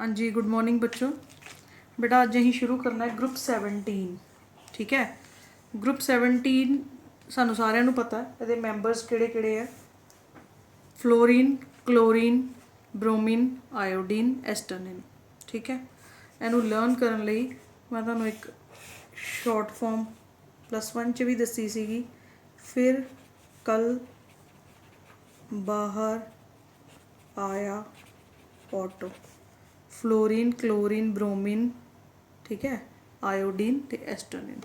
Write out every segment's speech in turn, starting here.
हाँ जी, good morning बच्चों। बेटा आज अहीं शुरू करना है ग्रुप 17। ठीक है, ग्रुप 17 सानू सारिਆਂ ਨੂੰ पता है ਇਹਦੇ ਮੈਂਬਰਸ ਕਿਹੜੇ ਹੈ। Fluorine, chlorine, bromine, iodine, astatine. ठीक है, ਇਹਨੂੰ ਲਰਨ ਕਰਨ ਲਈ मैं ਤੁਹਾਨੂੰ एक शॉर्ट फॉर्म +1 ਚ भी दसी ਸੀਗੀ। फिर कल बाहर आया ऑटो, फ्लोरीन, क्लोरीन, ब्रोमीन, ठीक है, आयोडीन ते एस्टरनिन।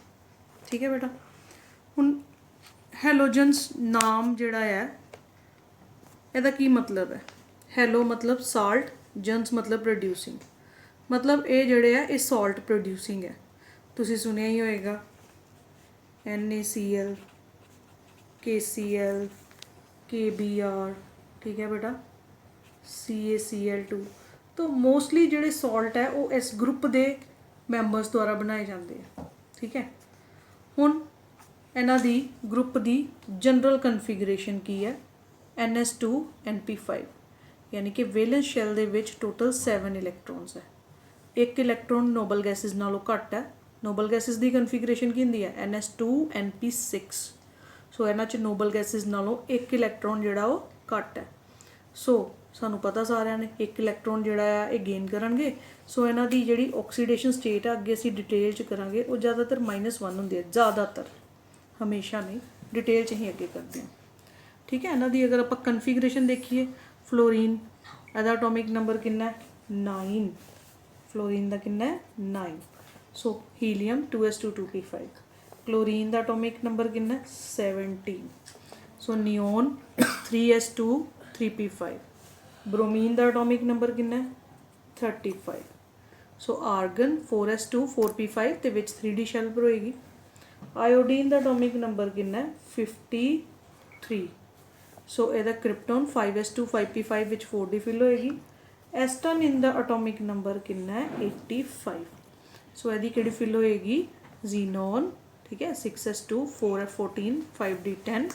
ठीक है बेटा, हुण हैलोजन्स नाम जिहड़ा है इहदा की मतलब है। हैलो मतलब साल्ट, जन्स मतलब प्रोड्यूसिंग, मतलब ये जिहड़े है ये साल्ट प्रोड्यूसिंग है। तुसीं सुनिया ही होएगा NaCl, KCl, KBr, ठीक है बेटा, CaCl2। तो मोस्टली जिहड़े सॉल्ट है वो इस ग्रुप के मैंबरस द्वारा बनाए जाते हैं। ठीक है, हुण इन्हां दी ग्रुप की जनरल कन्फिगरेशन की है NH2NP5, यानी कि वैलेंस शैल दे विच टोटल 7 इलैक्ट्रॉन्स है। एक इलैक्ट्रॉन नोबल गैसिस नालों घट है। नोबल गैसिस की कन्फिगरेशन की होंदी है NH2NP6। सो इन्हां च नोबल गैसिस नालों एक इलैक्ट्रॉन जिहड़ा वो घट है। सो सानू पता सारिਆਂ ने एक इलैक्ट्रॉन जिहड़ा है ये गेन करनगे। सो इन्हां दी जिहड़ी ऑक्सीडेशन स्टेट है अगे असीं डिटेल च करांगे, वो ज़्यादातर -1 हुंदी है, ज़्यादातर, हमेशा नहीं, डिटेल च ही अगे करते हैं। ठीक है, इन्हां दी अगर आपां कन्फिगरेशन देखिए, फ्लोरीन इहदा एटॉमिक नंबर कितना है 9, फ्लोरीन दा कितना है 9। सो हीलियम 2s2 2p5। क्लोरीन दा एटॉमिक नंबर कितना है 17। सो नियोन 3s2 3p5। ब्रोमीन का एटॉमिक नंबर कितना है 35। सो आर्गन 4s2 4p5 ते विच 3d शैल पर होएगी। आयोडीन का एटॉमिक नंबर कितना है 53। सो ਇਹਦਾ क्रिप्टोन 5s2 5p5 विच 4d फिल होएगी। एस्टरनिन का एटॉमिक नंबर कितना है 85। सो ਇਹਦੀ ਕਿਹੜੀ फिल होएगी जीनोन, ठीक है, 6s2 4f14 5d10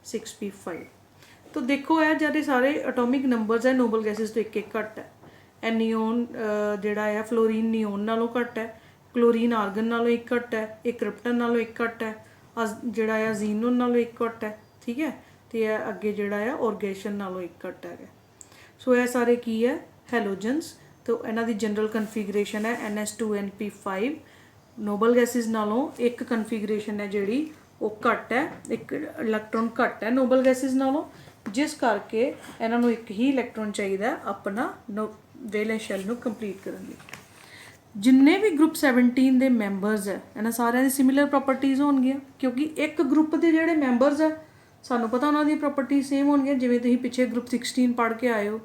6p5। तो देखो है जब सारे एटॉमिक नंबर्स है नोबल गैसिस तो एक घट है। नियोन जिहड़ा है फ्लोरीन नियोन नालों घट है, क्लोरीन आर्गन नालों एक घट है, एक क्रिप्टन नालों एक घट है, जिहड़ा है जीनोन नालों एक घट है। ठीक है, तो यह अगे जिहड़ा है ऑर्गेशन नालों एक घट है। सो यह सारे की है हैलोजन्स। तो इन्हां दी जनरल कन्फिगरेशन है NH2NP5। नोबल गैसिस नालों एक कन्फिगरेशन है जिहड़ी वो घट है, एक इलैक्ट्रॉन घट है नोबल गैसिस नालों, जिस करके इन्हां नूं एक ही इलैक्ट्रॉन चाहिए अपना वैलेंस शैल नूं कंप्लीट करन लई। जिन्ने भी ग्रुप 17 के मैंबरस है इन्हां सारिਆਂ दी सिमिलर प्रॉपर्टीज़ होणगियां, क्योंकि एक ग्रुप के जिहड़े मैंबरस है सानूं पता उन्हां दी प्रॉपर्टीज़ सेम होणगियां। जिवें तुसीं पिछे ग्रुप 16 पढ़ के आए हो,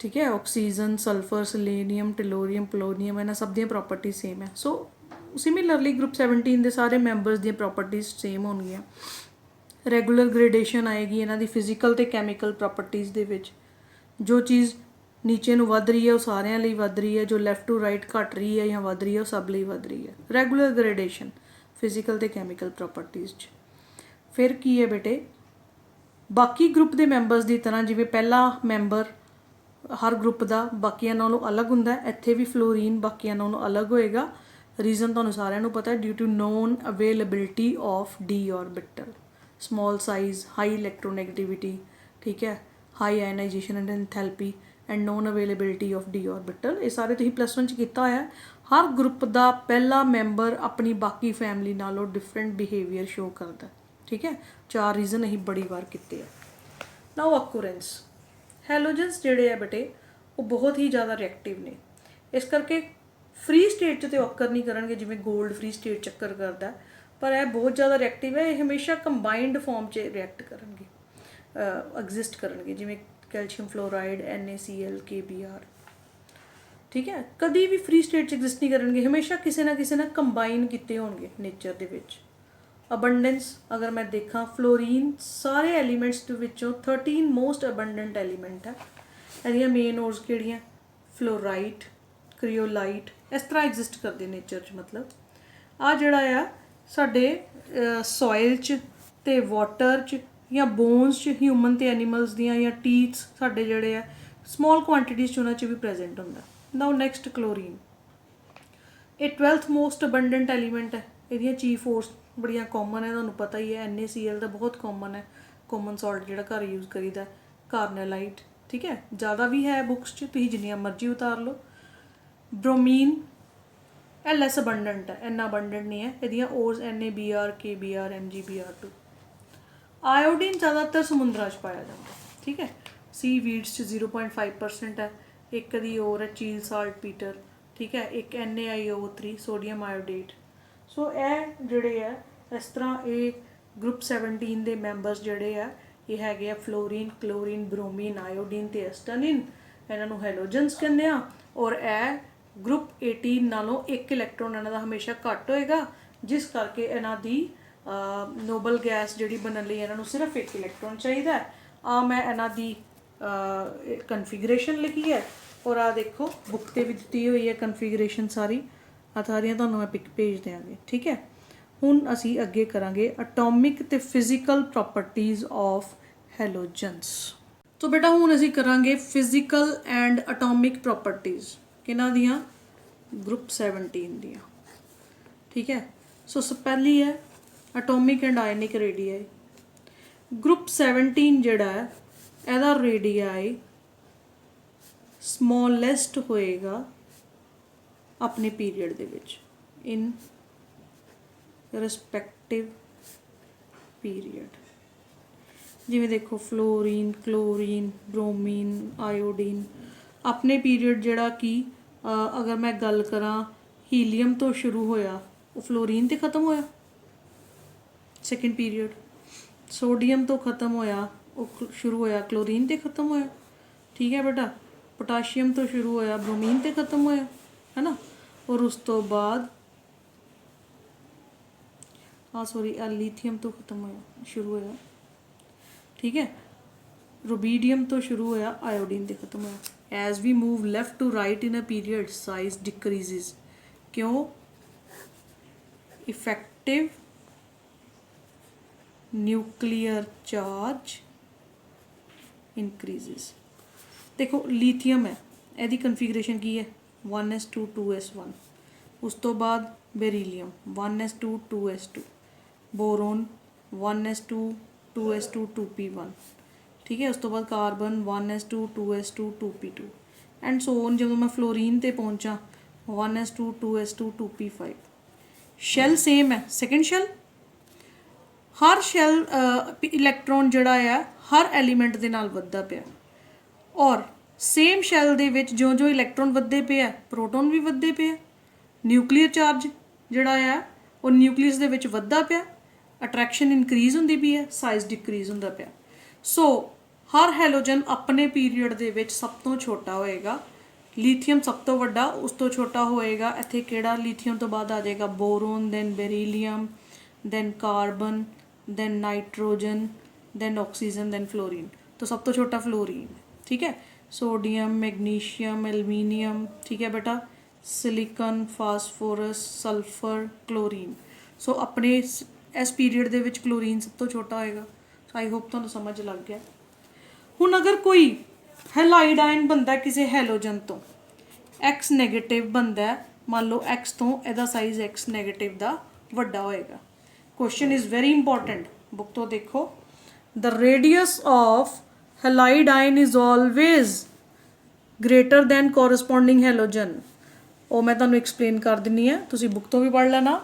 ठीक है, oxygen, sulphur, selenium, tellurium, polonium, इन्हां सब दी प्रॉपर्टीज़ सेम है। सो सिमिलरली ग्रुप 17 के सारे मैंबरस दी प्रॉपर्टीज़ सेम होणगियां। रेगूलर ग्रेडेशन आएगी इन्हां दी फिजिकल ते कैमिकल प्रॉपर्टीज़ दे विच। जो चीज़ नीचे नूं वध रही है वो सारिਆਂ ਲਈ वध रही है, जो लैफ्ट टू राइट घट रही है या वध रही है वो सब ਲਈ वध रही है। रेगूलर ग्रेडेशन फिजिकल ते कैमिकल प्रॉपर्टीज़ च। फिर की है बेटे, बाकी ग्रुप के मैंबरस की तरह जिवें पहला मैंबर हर ग्रुप का बाकियां नालों अलग हुंदा है, इत्थे भी फ्लोरीन बाकियां नालों अलग होएगा। रीजन तुहानूं सारिਆਂ ਨੂੰ पता है, due to non availability of d orbital, small size, high electronegativity, ठीक है, high ionization and enthalpy and non availability of d orbital. ये सारे तुसीं +1 च कीता होया। हर ग्रुप का पहला मैंबर अपनी बाकी फैमिली नालों डिफरेंट बिहेवियर शो करता है। ठीक है, 4 रीजन असीं बड़ी बार कीते हैं। नाउ ऑक्यूरेंस, हैलोजन्स जिहड़े है बेटे वो बहुत ही ज़्यादा रिएक्टिव ने, इस करके फ्री स्टेट तो ऑकर नहीं करनगे जिवें गोल्ड फ्री स्टेट चक्कर करता है, पर यह बहुत ज़्यादा रिएक्टिव है। ये हमेशा कंबाइंड फॉर्म च रिएक्ट करनगे, एग्जिस्ट करनगे, जिवें कैल्शियम फ्लोराइड, NaCl, KBr। ठीक है, कभी भी फ्री स्टेट च एग्जिस्ट नहीं करनगे, हमेशा किसी ना कंबाइन किए होणगे नेचर दे विच। अबंडेंस अगर मैं देखा, फ्लोरीन सारे एलीमेंट्स के विचों 13 मोस्ट अबंडेंट एलीमेंट है। इहदियां मेन ओर्स किहड़ियां, फ्लोराइट, क्रियोलाइट, इस तरह एग्जिस्ट करते नेचर च। मतलब आ जिहड़ा आ साडे सॉइल च ते वाटर च या बोन्स च ह्यूमन ते एनीमल्स दियां या टीथ्स साडे जिहड़े आ स्मॉल क्वांटिटीज़ च उन्हां च भी प्रेजेंट हुंदा। ਨਾਓ ਨੈਕਸਟ ਕਲੋਰੀਨ, ਇਹ 12th ਮੋਸਟ ਅਬੰਡੈਂਟ ਐਲੀਮੈਂਟ ਹੈ। ਇਹਦੀਆਂ ਚੀਫ ਫੋਰਸ ਬੜੀਆਂ ਕਾਮਨ ਹੈ, ਤੁਹਾਨੂੰ ਪਤਾ ਹੀ ਹੈ। NaCl ਦਾ ਬਹੁਤ ਕਾਮਨ ਹੈ, ਕਾਮਨ ਸਾਲਟ ਜਿਹੜਾ ਘਰ ਯੂਜ਼ ਕਰੀਦਾ। ਕਾਰਨੇਲਾਈਟ, ਠੀਕ ਹੈ, ਜ਼ਿਆਦਾ ਵੀ ਹੈ ਬੁੱਕਸ 'ਚ, ਤੁਸੀਂ ਜਿੰਨੀਆਂ ਮਰਜ਼ੀ ਉਤਾਰ ਲਓ। ਬ੍ਰੋਮੀਨ, ਇਹ ਲੈਸ ਅਬੰਡੈਂਟ ਹੈ, ਇੰਨਾ ਅਬੰਡੈਂਟ ਨਹੀਂ ਹੈ। ਇਹਦੀਆਂ ਓਰਸ NaBr, KBr, MgBr2। ਆਇਓਡੀਨ ਜ਼ਿਆਦਾਤਰ ਸਮੁੰਦਰਾਂ 'ਚ ਪਾਇਆ ਜਾਂਦਾ, ਠੀਕ ਹੈ। ਸੀ ਵੀਡਸ 'ਚ 0.5% ਹੈ। ਇੱਕ ਦੀ ਹੋਰ ਹੈ ਚੀਲ ਸਾਲਟ ਪੀਟਰ, ਠੀਕ ਹੈ। ਇੱਕ NaIO3 ਸੋਡੀਅਮ ਆਇਓਡੇਟ। ਸੋ ਇਹ ਜਿਹੜੇ ਆ ਇਸ ਤਰ੍ਹਾਂ ਇਹ ਗਰੁੱਪ 17 ਦੇ ਮੈਂਬਰਸ ਜਿਹੜੇ ਆ ਇਹ ਹੈਗੇ ਆ ਫਲੋਰੀਨ, ਕਲੋਰੀਨ, ਬ੍ਰੋਮੀਨ, ਆਇਓਡੀਨ ਤੇ ਐਸਟਨਿਨ। ਇਹਨਾਂ ਨੂੰ ਹੈਲੋਜਨਸ ਕਹਿੰਦੇ ਆ। ਔਰ ਇਹ ਗਰੁੱਪ 18 ਨਾਲੋਂ ਇੱਕ ਇਲੈਕਟ੍ਰੋਨ ਇਹਨਾਂ ਦਾ ਹਮੇਸ਼ਾ ਘੱਟ ਹੋਏਗਾ, ਜਿਸ ਕਰਕੇ ਇਹਨਾਂ ਦੀ ਨੋਬਲ ਗੈਸ ਜਿਹੜੀ ਬਣਨ ਲਈ ਇਹਨਾਂ ਨੂੰ ਸਿਰਫ ਇੱਕ ਇਲੈਕਟ੍ਰੋਨ ਚਾਹੀਦਾ ਹੈ। ਆ ਮੈਂ ਇਹਨਾਂ ਦੀ ਕਨਫੀਗਰੇਸ਼ਨ ਲਿਖੀ ਹੈ, ਔਰ ਆ ਦੇਖੋ ਬੁੱਕ 'ਤੇ ਵੀ ਦਿੱਤੀ ਹੋਈ ਹੈ ਕਨਫੀਗਰੇਸ਼ਨ ਸਾਰੀ। ਸਾਰੀਆਂ ਤੁਹਾਨੂੰ ਮੈਂ ਪਿਕ ਭੇਜ ਦਿਆਂਗੇ, ਠੀਕ ਹੈ। ਹੁਣ ਅਸੀਂ ਅੱਗੇ ਕਰਾਂਗੇ ਅਟੋਮਿਕ ਤੇ ਫਿਜ਼ੀਕਲ ਪ੍ਰੋਪਰਟੀਜ਼ ਆਫ ਹੈਲੋਜਨਸ। ਸੋ ਬੇਟਾ ਹੁਣ ਅਸੀਂ ਕਰਾਂਗੇ ਫਿਜ਼ੀਕਲ ਐਂਡ ਅਟੋਮਿਕ ਪ੍ਰੋਪਰਟੀਜ਼ ਕਿਹਨਾਂ ਦੀਆਂ? ਗਰੁੱਪ 17 ਦੀਆਂ, ਠੀਕ ਹੈ। ਸੋ ਪਹਿਲੀ ਹੈ ਅਟੋਮਿਕ ਐਂਡ ਆਇਨਿਕ ਰੇਡੀਆਈ। ਗਰੁੱਪ 17 ਜਿਹੜਾ ਹੈ ਇਹਦਾ ਰੇਡੀਆਈ ਸਮੋਲੈਸਟ ਹੋਏਗਾ ਆਪਣੇ ਪੀਰੀਅਡ ਦੇ ਵਿੱਚ, ਇਨ ਰਿਸਪੈਕਟਿਵ ਪੀਰੀਅਡ। ਜਿਵੇਂ ਦੇਖੋ ਫਲੋਰੀਨ, ਕਲੋਰੀਨ, ਬ੍ਰੋਮੀਨ, ਆਇਓਡੀਨ ਆਪਣੇ ਪੀਰੀਅਡ ਜਿਹੜਾ ਕਿ ਅਗਰ ਮੈਂ ਗੱਲ ਕਰਾਂ ਹੀਲੀਅਮ ਤੋਂ ਸ਼ੁਰੂ ਹੋਇਆ ਉਹ ਫਲੋਰੀਨ 'ਤੇ ਖ਼ਤਮ ਹੋਇਆ ਸੈਕਿੰਡ ਪੀਰੀਅਡ। ਸੋਡੀਅਮ ਤੋਂ ਖ਼ਤਮ ਹੋਇਆ ਉਹ ਸ਼ੁਰੂ ਹੋਇਆ ਕਲੋਰੀਨ 'ਤੇ ਖ਼ਤਮ ਹੋਇਆ, ਠੀਕ ਹੈ ਬੇਟਾ। ਪੋਟਾਸ਼ੀਅਮ ਤੋਂ ਸ਼ੁਰੂ ਹੋਇਆ ਬ੍ਰੋਮੀਨ 'ਤੇ ਖ਼ਤਮ ਹੋਇਆ, ਹੈ ਨਾ। ਔਰ ਉਸ ਤੋਂ ਬਾਅਦ ਲੀਥੀਅਮ ਤੋਂ ਖ਼ਤਮ ਹੋਇਆ, ਸ਼ੁਰੂ ਹੋਇਆ, ਠੀਕ ਹੈ। ਰੂਬੀਡੀਅਮ ਤੋਂ ਸ਼ੁਰੂ ਹੋਇਆ ਆਇਓਡੀਨ 'ਤੇ ਖ਼ਤਮ ਹੋਇਆ। As we move left to right in a period size decreases. ਕਿਉਂ? Effective nuclear charge increases. ਦੇਖੋ ਲੀਥੀਅਮ ਹੈ, ਇਹਦੀ ਕਨਫੀਗਰੇਸ਼ਨ ਕੀ ਹੈ? 1s2 2s1। ਉਸ ਤੋਂ ਬਾਅਦ ਬੈਰੀਲੀਅਮ 1s2 2s2। Boron 1s2 2s2 2p1, ਠੀਕ ਹੈ। ਉਸ ਤੋਂ ਬਾਅਦ carbon 1s2 2s2 2p2 and so on. ਜਦੋਂ ਮੈਂ ਫਲੋਰੀਨ 'ਤੇ ਪਹੁੰਚਾਂ 1s2 2s2 2p5। Shell same ਹੈ, ਸੈਕਿੰਡ ਸ਼ੈਲ। ਹਰ ਸ਼ੈਲ ਇਲੈਕਟ੍ਰੋਨ ਜਿਹੜਾ ਆ ਹਰ ਐਲੀਮੈਂਟ ਦੇ ਨਾਲ ਵੱਧਦਾ ਪਿਆ, ਔਰ ਸੇਮ ਸ਼ੈਲ ਦੇ ਵਿੱਚ ਜਿਉਂ-ਜਿਉਂ ਇਲੈਕਟ੍ਰੋਨ ਵੱਧਦੇ ਪਏ ਆ ਪ੍ਰੋਟੋਨ ਵੀ ਵੱਧਦੇ ਪਏ ਆ। ਨਿਊਕਲੀਅਰ ਚਾਰਜ ਜਿਹੜਾ ਆ ਉਹ ਨਿਊਕਲੀਅਸ ਦੇ ਵਿੱਚ ਵੱਧਦਾ ਪਿਆ, ਅਟਰੈਕਸ਼ਨ ਇਨਕਰੀਜ਼ ਹੁੰਦੀ ਪਈ ਹੈ, ਸਾਈਜ਼ ਡਿਕਰੀਜ਼ ਹੁੰਦਾ ਪਿਆ। ਸੋ ਹਰ ਹੈਲੋਜਨ ਆਪਣੇ ਪੀਰੀਅਡ ਦੇ ਵਿੱਚ ਸਭ ਤੋਂ ਛੋਟਾ ਹੋਏਗਾ। ਲੀਥੀਅਮ ਸਭ ਤੋਂ ਵੱਡਾ, ਉਸ ਤੋਂ ਛੋਟਾ ਹੋਏਗਾ ਇੱਥੇ ਕਿਹੜਾ? ਲੀਥੀਅਮ ਤੋਂ ਬਾਅਦ ਆ ਜਾਏਗਾ boron, then beryllium, then carbon, then nitrogen, then oxygen, then fluorine. तो सब तो छोटा फ्लोरीन, ठीक है। सोडियम, मैग्नीशियम, एल्यूमिनियम, ठीक है बेटा, सिलिकन, फास्फोरस, सल्फर, क्लोरीन। सो अपने इस पीरीयड ਦੇ ਵਿੱਚ क्लोरीन सब तो छोटा होएगा। सो आई होप ਤੁਹਾਨੂੰ समझ लग गया। ਹੁਣ अगर कोई ਹੈਲਾਈਡ ਆਇਨ बनता किसी ਹੈਲੋਜਨ ਤੋਂ, X ਨੈਗੇਟਿਵ बनता, मान लो X ਤੋਂ ਇਹਦਾ ਸਾਈਜ਼ X ਨੈਗੇਟਿਵ ਦਾ ਵੱਡਾ ਹੋਏਗਾ। Question is very important, book तो देखो। The radius of halide ion is always greater than corresponding halogen। ਉਹ ਮੈਂ ਤੁਹਾਨੂੰ ਐਕਸਪਲੇਨ ਕਰ ਦਿੰਨੀ ਆ, ਤੁਸੀਂ ਬੁੱਕ ਤੋਂ ਵੀ ਪੜ੍ਹ ਲੈਣਾ।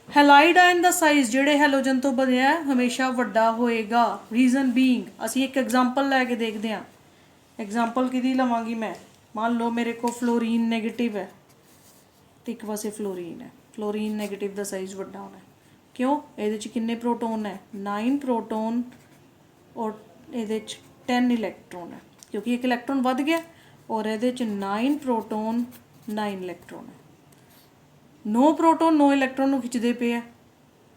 ਹੈਲਾਈਡ ਆਇਨ ਦਾ ਸਾਈਜ਼ ਜਿਹੜੇ ਹੈਲੋਜਨ ਤੋਂ ਬਣਿਆ ਹਮੇਸ਼ਾ ਵੱਡਾ ਹੋਏਗਾ। ਰੀਜ਼ਨ ਬੀਇੰਗ, ਅਸੀਂ ਇੱਕ ਐਗਜ਼ਾਮਪਲ ਲੈ ਕੇ ਦੇਖਦੇ ਹਾਂ। ਐਗਜ਼ਾਮਪਲ ਕਿਹਦੀ ਲਵਾਂਗੀ ਮੈਂ? ਮੰਨ ਲਓ ਮੇਰੇ ਕੋਲ ਫਲੋਰੀਨ ਨੈਗੇਟਿਵ ਹੈ ਤੇ ਇੱਕ ਪਾਸੇ ਫਲੋਰੀਨ ਹੈ। ਫਲੋਰੀਨ ਨੈਗੇਟਿਵ ਦਾ ਸਾਈਜ਼ ਵੱਡਾ ਹੋਣਾ, ਕਿਉਂ? ਇਹਦੇ 'ਚ ਕਿੰਨੇ ਪ੍ਰੋਟੋਨ ਹੈ? 9 ਪ੍ਰੋਟੋਨ, ਔਰ ਇਹਦੇ 'ਚ 10 ਇਲੈਕਟ੍ਰੋਨ ਹੈ, ਕਿਉਂਕਿ ਇੱਕ ਇਲੈਕਟ੍ਰੋਨ ਵੱਧ ਗਿਆ। ਔਰ ਇਹਦੇ 'ਚ 9 ਪ੍ਰੋਟੋਨ 9 ਇਲੈਕਟ੍ਰੋਨ ਹੈ। 9 ਪ੍ਰੋਟੋਨ 9 ਇਲੈਕਟ੍ਰੋਨ ਨੂੰ ਖਿੱਚਦੇ ਪਏ ਆ,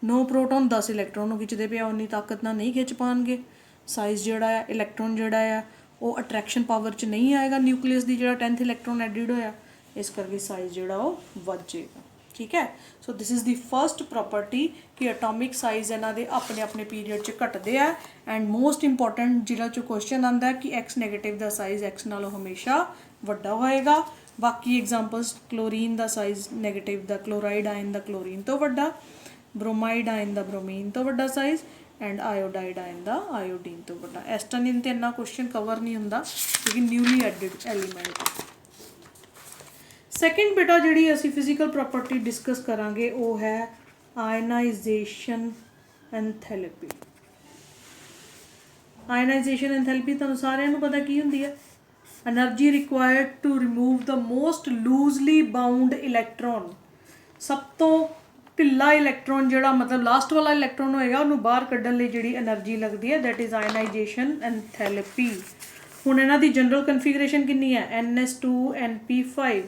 9 ਪ੍ਰੋਟੋਨ 10 ਇਲੈਕਟ੍ਰੋਨ ਨੂੰ ਖਿੱਚਦੇ ਪਏ ਆ। ਉਨੀ ਤਾਕਤ ਨਾਲ ਨਹੀਂ ਖਿੱਚ ਪਾਉਣਗੇ। ਸਾਈਜ਼ ਜਿਹੜਾ ਆ ਇਲੈਕਟ੍ਰੋਨ ਜਿਹੜਾ ਆ ਉਹ ਅਟਰੈਕਸ਼ਨ ਪਾਵਰ 'ਚ ਨਹੀਂ ਆਏਗਾ ਨਿਊਕਲੀਅਸ ਦੀ, ਜਿਹੜਾ 10th ਇਲੈਕਟ੍ਰੋਨ ਐਡਿਡ ਹੋਇਆ, ਇਸ ਕਰਕੇ ਸਾਈਜ਼ ਜਿਹੜਾ ਉਹ ਵੱਧ ਜਾਏਗਾ, ਠੀਕ ਹੈ। So this is the first property ਕਿ ਅਟੋਮਿਕ ਸਾਈਜ਼ ਇਹਨਾਂ ਦੇ ਆਪਣੇ ਆਪਣੇ ਪੀਰੀਅਡ 'ਚ ਘਟਦੇ ਆ। ਐਂਡ ਮੋਸਟ ਇੰਪੋਰਟੈਂਟ ਜਿਹੜਾ 'ਚੋਂ ਕੁਐਸਚਨ ਆਉਂਦਾ ਕਿ X ਨੈਗੇਟਿਵ ਦਾ ਸਾਈਜ਼ X ਨਾਲੋਂ ਹਮੇਸ਼ਾ ਵੱਡਾ ਹੋਏਗਾ। बाकी एग्जाम्पल्स क्लोरीन का साइज़ नैगेटिव का, क्लोराइड आयन का क्लोरीन तो वड्डा, ब्रोमाइड आयन का ब्रोमीन तो वड्डा साइज़, एंड आयोडाइड आयन का आयोडीन तो वड्डा। एस्टानिन तो इन्ना क्वेश्चन कवर नहीं होंदा क्योंकि न्यूली एडिड एलीमेंट है। सैकेंड बेटा जिहड़ी असीं फिजिकल प्रॉपर्टी डिस्कस करांगे वो है आयनाइजेशन एंथैल्पी। आयनाइजेशन एंथैल्पी तुहानूं सारिਆਂ ਨੂੰ पता की हुंदी है, energy required to remove the most loosely bound electron. सब तो ढिला इलैक्ट्रॉन जिहड़ा मतलब लास्ट वाला इलैक्ट्रॉन होएगा उन्होंने बाहर कड्ढण लई जिहड़ी एनर्जी लगदी है दैट इज़ आयनाइजेशन एंथैल्पी। हुण इन्हां दी जनरल कन्फिगरेशन कितनी है NS2NP5।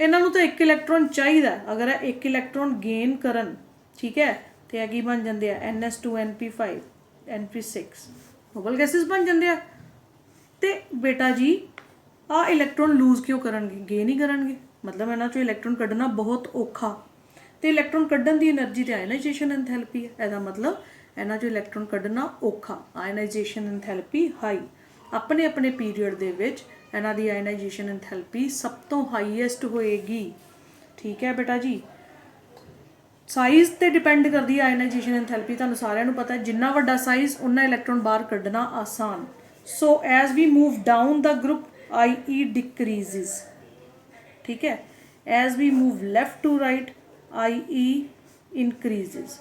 इन्हों तो एक इलैक्ट्रॉन चाहिए, अगर एक इलैक्ट्रॉन गेन करन ठीक है तो यह की बन जाते हैं NS2NP5 NP6 नोबल गैसेस बन जाते हैं। तो बेटा जी आ इलैक्ट्रॉन लूज क्यों करनगे, गेन ही करनगे, मतलब इन्हों चो इलैक्ट्रॉन कढ़ना बहुत औखा। तो इलैक्ट्रॉन कढ़न की एनर्जी तो आयनाइजेशन एंथैल्पी है, इसका मतलब इन्हों चो इलैक्ट्रॉन कढ़ना औखा, आयनाइजेशन एंथैल्पी हाई। अपने अपने पीरीयड दे विच इन्हां दी आयनाइजेशन एंथैल्पी सब तो हाईएस्ट होएगी। ठीक है बेटा जी, साइज़ ते डिपेंड करती है आयनाइजेशन एंथैल्पी, तुहानूं सारिਆਂ ਨੂੰ पता है जिन्ना वड्डा साइज़ उन्ना इलैक्ट्रॉन बाहर कढ़ना आसान। So as we move down the group IE decreases. ठीक है, as we move left to right IE increases.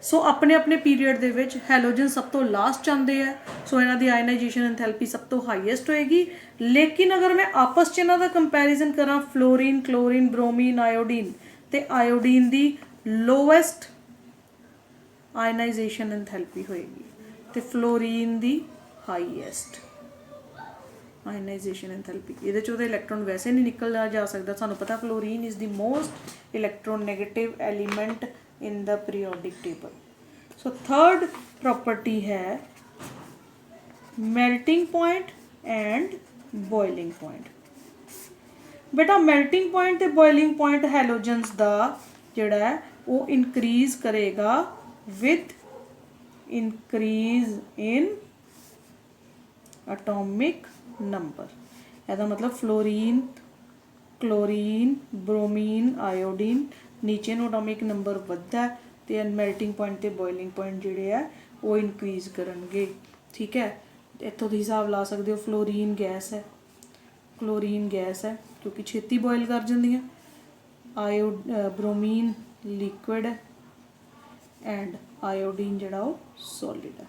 So अपने अपने पीरीयड दे विच हैलोजन सब तो लास्ट आते हैं, सो इन्हां दी आयनाइजेशन एंथैल्पी सब तो हाईएस्ट होएगी। लेकिन अगर मैं आपस च इन्हां दा कंपैरिजन करा फ्लोरीन, क्लोरीन, ब्रोमीन, आयोडीन, तो आयोडीन दी लोएस्ट आयनाइजेशन एंथैल्पी होएगी तो फ्लोरीन दी हाईएस्ट आयनाइजेशन एंथैल्पी। ये तो इलैक्ट्रॉन वैसे नहीं निकल जा सकता, सानू पता fluorine is the most electron negative element in the periodic table. So third property है melting point and boiling point. बेटा मेल्टिंग पॉइंट ते बॉइलिंग पॉइंट हैलोजन्स का जिहड़ा है वो इनक्रीज करेगा with increase in atomic number. ਇਹਦਾ मतलब फ्लोरीन, क्लोरीन, ब्रोमीन, आयोडीन नीचे ਨੂੰ एटॉमिक नंबर ਵੱਧਦਾ ਤੇ मेल्टिंग पॉइंट ਤੇ बॉइलिंग पॉइंट ਜਿਹੜੇ ਆ ਉਹ ਇਨਕਰੀਜ਼ ਕਰਨਗੇ। ठीक है, ਇੱਥੋਂ ਦੀ ਹਿਸਾਬ ਲਾ ਸਕਦੇ ਹੋ फ्लोरीन गैस है, क्लोरीन गैस है क्योंकि छेती बॉयल कर ਜਾਂਦੀਆਂ, आयो ब्रोमीन लिक्विड है एंड आयोडीन जड़ा वो सॉलिड है।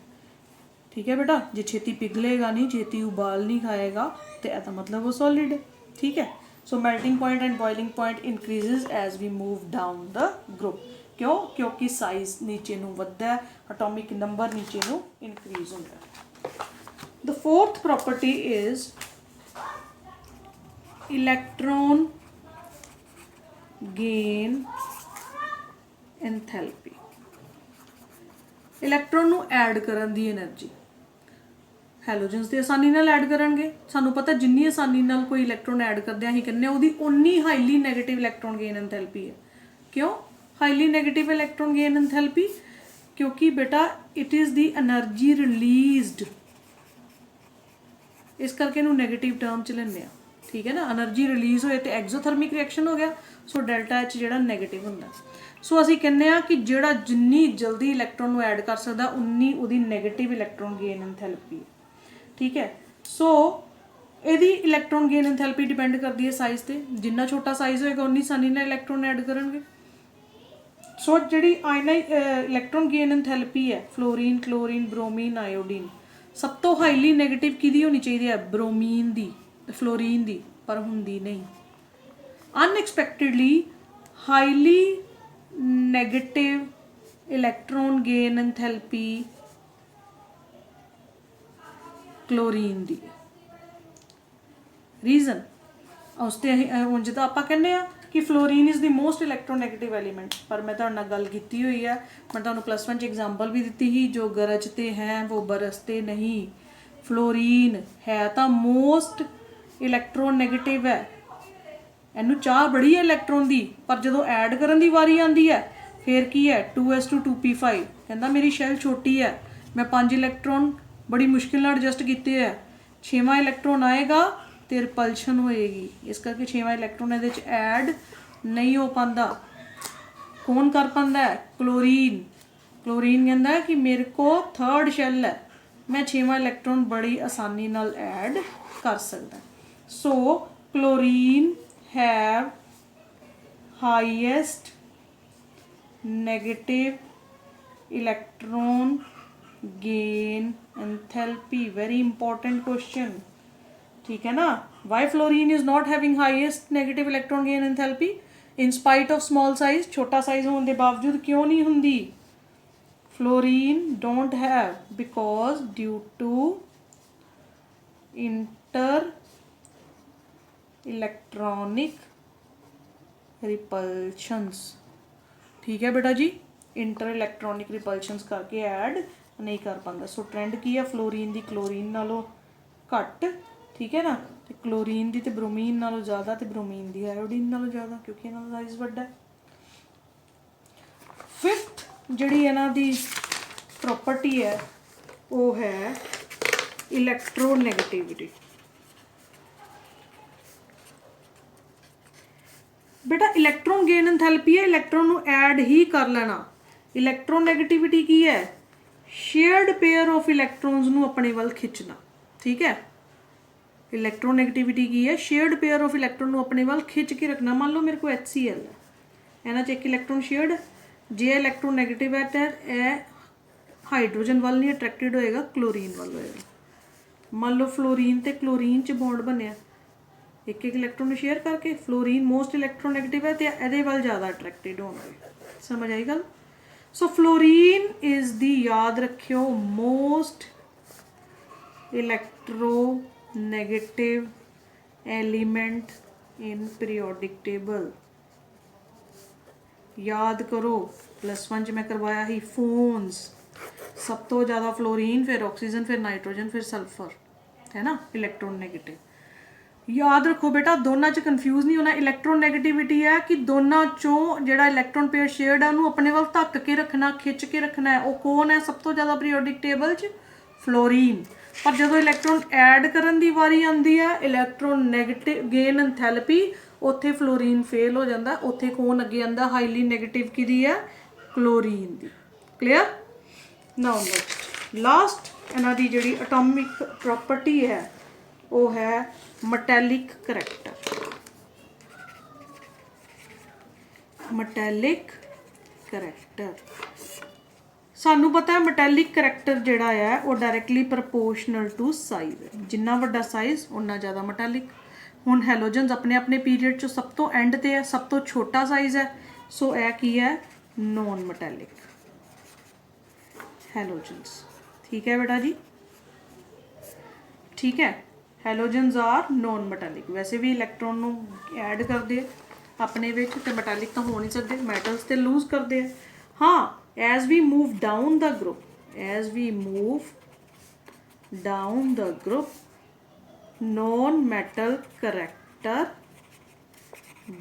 ठीक है बेटा, जे छेती पिघलेगा नहीं, छेती उबाल नहीं खाएगा तो यदा मतलब वो सॉलिड है। ठीक है, so melting point and boiling point increases as we move down the group. क्यों? क्योंकि साइज नीचे नूं वधदा है, एटॉमिक नंबर नीचे नूं इंक्रीज होंदा है। The fourth property is electron gain enthalpy. Electron नूं ऐड करन दी एनर्जी हैलोजन्स ते आसानी नाल ऐड करनगे। सानू पता जिन्नी आसानी नाल कोई इलैक्ट्रॉन ऐड करदे असीं कहने उहदी उन्नी highly negative electron gain enthalpy है। क्यों highly negative electron gain enthalpy? क्योंकि बेटा it is the energy released, इस करके इहनूं नैगेटिव टर्म च लैंदे आ। ठीक है ना, एनर्जी रिलीज़ होए तो एक्सोथर्मिक रिएक्शन हो गया, सो डेल्टा H जिहड़ा नैगेटिव हुंदा। सो असीं कहने आ कि जिहड़ा जिन्नी जल्दी इलैक्ट्रॉन नूं ऐड कर सकदा उन्नी उहदी नैगेटिव इलैक्ट्रॉन गेन एंथैल्पी। ठीक है, सो यदि इलैक्ट्रॉन गेन एंथैल्पी डिपेंड करती है साइज़ ते, जिन्ना छोटा साइज़ होएगा उन्नी आसानी नाल इलैक्ट्रॉन ऐड करनगे। सो जिहड़ी इलैक्ट्रॉन गेन एंथैल्पी है फ्लोरीन, क्लोरीन, ब्रोमीन, आयोडीन, सब तो हाईली नैगेटिव किहदी होनी चाहिए है? ब्रोमीन दी, फ्लोरीन दी, पर हुंदी नहीं। Unexpectedly highly negative electron gain enthalpy chlorine दी। रीजन उसते उंज तो आप कहने कि fluorine is the most electronegative element, पर मैं तुहाडे नाल गल कीती हुई है, मैं तुहानूं +1 एग्जाम्पल भी दी ही, जो गरजते हैं वो बरसते नहीं। फ्लोरीन है तो मोस्ट इलैक्ट्रोनैगेटिव है, इनू चाह बड़ी है इलैक्ट्रॉन दी, पर जो ऐड करन दी वारी आती है फिर की है 2s2 कहता मेरी शैल छोटी है, मैं 5 इलैक्ट्रॉन बड़ी मुश्किल नाल एडजस्ट किए है, 6वां इलैक्ट्रॉन आएगा ਤੇ ਰਿਪਲਸ਼ਨ ਹੋਏਗੀ, ਇਸ ਕਰਕੇ 6ਵਾਂ ਇਲੈਕਟ੍ਰੋਨ ਇਹਦੇ ਚ ਐਡ ਨਹੀਂ ਹੋ ਪਾਉਂਦਾ। कौन कर पाता है? क्लोरीन। क्लोरीन कहता है कि मेरे को थर्ड शैल है, मैं 6वां इलैक्ट्रॉन बड़ी आसानी नाल ऐड कर सकता। So chlorine have highest negative electron gain enthalpy. Very important question, ठीक है ना। Why fluorine is not having highest negative electron gain enthalpy in spite of small size? छोटा साइज होने के बावजूद क्यों नहीं होंगी? Fluorine don't have because due to inter electronic repulsions. ठीक है बेटा जी, इंटर इलैक्ट्रॉनिक रिपल्शंस करके ऐड नहीं कर पाता। सो ट्रेंड की है फ्लोरीन की क्लोरीन नालों घट, ठीक है ना। तो क्लोरीन की तो ब्रोमीन नालों ज़्यादा, तो ब्रोमीन की आयोडीन नालों ज़्यादा, क्योंकि इन्हों का साइज वड्डा है। फिफ्थ जिहड़ी इन्हां दी प्रॉपर्टी है वो है इलैक्ट्रोनैगेटिविटी। बेटा इलैक्ट्रॉन गेन एंथैल्पी है, इलैक्ट्रॉन नूं ऐड ही कर लेना। इलैक्ट्रोनैगेटिविटी की है? शेयर्ड पेयर ऑफ इलैक्ट्रॉन्स नूं अपने वल खिंचना, ठीक है। इलैक्ट्रोनैगेटिविटी की है? शेयर्ड पेयर ऑफ इलैक्ट्रॉन नूं अपने वाल खिंच के रखना। मान लो मेरे को HCl है, इन्हां च एक इलैक्ट्रॉन शेयर्ड, जे इलैक्ट्रॉन नैगेटिव है तो यह हाइड्रोजन वाल नहीं अट्रैक्टेड होएगा, क्लोरीन वाल होएगा। मान लो फ्लोरीन ते क्लोरीन च बॉन्ड बनया, एक एक इलैक्ट्रॉन शेयर करके, फ्लोरीन मोस्ट इलैक्ट्रोनैगेटिव है तो इहदे वाल ज़्यादा अट्रैक्टेड होणगे। समझ आई गल? सो फ्लोरीन इज दी, याद रखियो, most electronegative element in periodic table. याद करो +1 में करवाया ही फोन्स, सब तो ज़्यादा फ्लोरीन, फिर ऑक्सीजन, फिर नाइट्रोजन, फिर सल्फर, है ना इलैक्ट्रॉन नेगेटिव। याद रखो बेटा दोनों च कन्फ्यूज नहीं होना। इलैक्ट्रॉन नेगेटिविटी है कि दोनों चों जिहड़ा इलैक्ट्रॉन पेयर शेयर्ड है उन्होंने अपने वाल धक के रखना, खिंच के रखना है। वो कौन है सब तो ज़्यादा पीरियोडिक टेबल च? फ्लोरीन। पर जो इलैक्ट्रॉन ऐड करन दी वारी आती है, इलैक्ट्रॉन नैगेटिव गेन एंथैल्पी, उत्थे फ्लोरीन फेल हो जाता। उत्थे कौन अगे आंदा? हाईली नैगेटिव किहदी है? क्लोरीन दी। क्लीयर? नाउ नेक्स्ट लास्ट इन्हां दी जिहड़ी एटॉमिक प्रॉपर्टी है वो है मैटेलिक करैक्टर। मैटेलिक करैक्टर सानू पता है मैटेलिक करैक्टर जिहड़ा है वो डायरैक्टली प्रपोर्शनल टू साइज है। जिन्ना वड्डा साइज उन्ना ज़्यादा मैटेलिक। हुण हैलोजन्स अपने अपने पीरियड चो सब तो एंड ते है, सब तो छोटा साइज है। सो यह की है? Non metallic halogens. ठीक है बेटा जी, ठीक है। Halogens are non metallic. वैसे भी इलैक्ट्रॉन नू ऐड करते अपने विच ते मैटेलिक तो हो नहीं सकते, मैटल्स तो लूज करते हैं। हाँ, as we move down the group, as we move down the group, non-metal character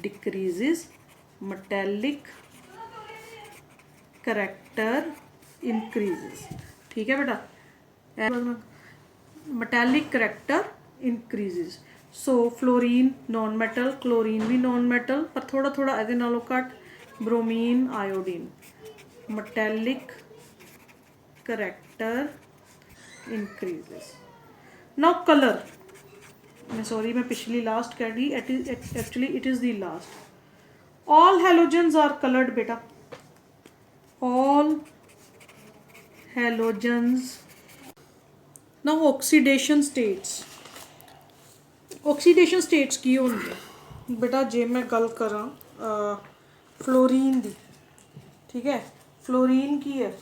decreases, metallic character increases। ठीक है बेटा, metallic character increases। so fluorine non metal, chlorine भी नॉन मैटल, पर थोड़ा थोड़ा ਇਹਦੇ ਨਾਲੋਂ ਘੱਟ, bromine iodine. metallic character increases। now color, मैं सॉरी मैं पिछली लास्ट कह दी, actually it is the last. all halogens are colored बेटा, all halogens। now oxidation states, oxidation states की होंगे बेटा? जे मैं गल करा फ्लोरीन दी, ठीक है, फ्लोरीन की है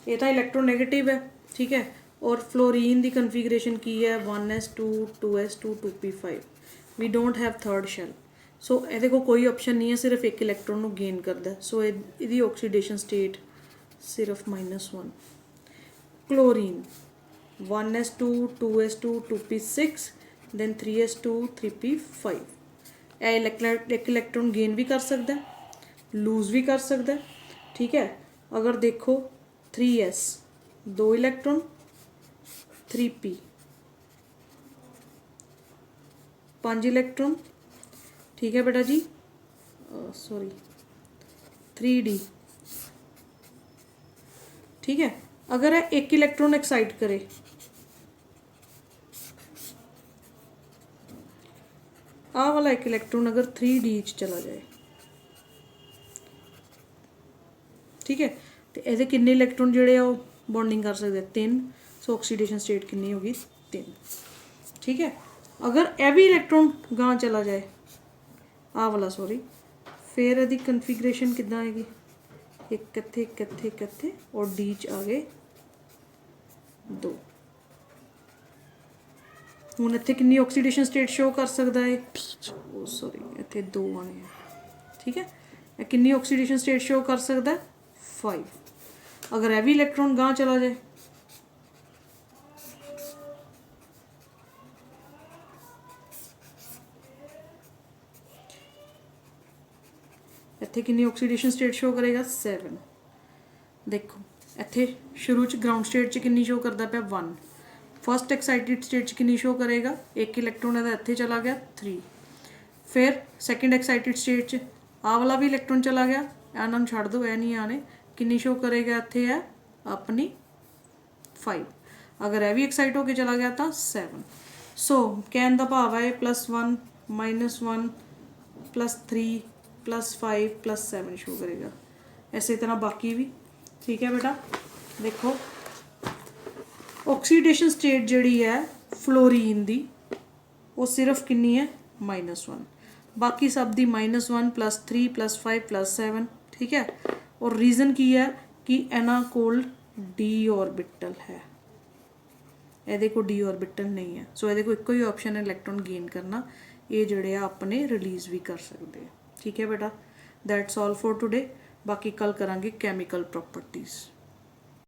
ये तो इलैक्ट्रोनैगेटिव है, ठीक है। और फ्लोरीन की कन्फिगरेशन की है 1s2 2s2 2p5। We don't have third shell, so ये को कोई ऑप्शन नहीं है, सिर्फ एक इलैक्ट्रॉन को गेन करता है। सो ये ऑक्सीडेशन स्टेट सिर्फ -1। Chlorine 1s2 2s2 2p6 than 3s2 3p5। एक इलैक्ट्रॉन गेन भी कर सकता है, लूज भी कर सकता है, ठीक है। अगर देखो 3s 2 इलैक्ट्रॉन, 3p 5 इलैक्ट्रॉन, ठीक है बेटा जी, सॉरी 3D, ठीक है। अगर है 1 इलैक्ट्रॉन एक्साइट करे, आ वाला 1 इलैक्ट्रॉन अगर 3D च चला जाए, ठीक है, तो ये किन्ने इलैक्ट्रॉन जोड़े बॉन्डिंग कर सकते 3, सो ऑक्सीडेशन स्टेट कितनी होगी 3, ठीक है। अगर यह भी इलैक्ट्रॉन गां चला जाए, आ वाला सॉरी, फिर यदि कन्फिगरेशन कितना आएगी, एक इत्थे और डी च आ गए 2। हुण इत्थे कितनी ऑक्सीडेशन स्टेट शो कर सकता है, ओ सॉरी इत्थे 2 आने हैं, ठीक है। यह कितनी ऑक्सीडेशन स्टेट शो कर सकता है 5। अगर यह भी इलैक्ट्रॉन गां चला जाए, इत्थे कितनी ऑक्सीडेशन स्टेट शो करेगा 7। देखो इत्थे शुरू च ग्राउंड स्टेट च कितनी शो करता पाया 1, फस्ट एक्साइटेड स्टेट च कितनी शो करेगा, 1 इलैक्ट्रॉन इहदा इत्थे चला गया 3, फिर सैकेंड एक्साइटेड स्टेट च आ वाला भी इलैक्ट्रॉन चला गया, इन्होंने छड्ड दो, यह नहीं आने, कितनी शो करेगा इत्थे है अपनी 5। अगर यह भी एक्साइट होकर चला गया तो 7। सो कहने का भाव है +1 -1 +3 +5 +7 शो करेगा, इसी तरह बाकी भी, ठीक है बेटा। देखो ऑक्सीडेशन स्टेट जिहड़ी है फ्लोरीन दी वो सिर्फ कितनी है -1, बाकी सब दी -1 +3 +5 +7, ठीक है। और रीज़न की है कि इन्हां कोल डी ऑर्बिटल है, ये को डी ऑर्बिटल नहीं है, सो ये को एक ही ऑप्शन है इलैक्ट्रॉन गेन करना, ये जोड़े अपने रिलीज़ भी कर सकते हैं, ठीक है बेटा। दैट्स ऑल फॉर टुडे, बाकी कल करांगे केमिकल प्रॉपर्टीज़।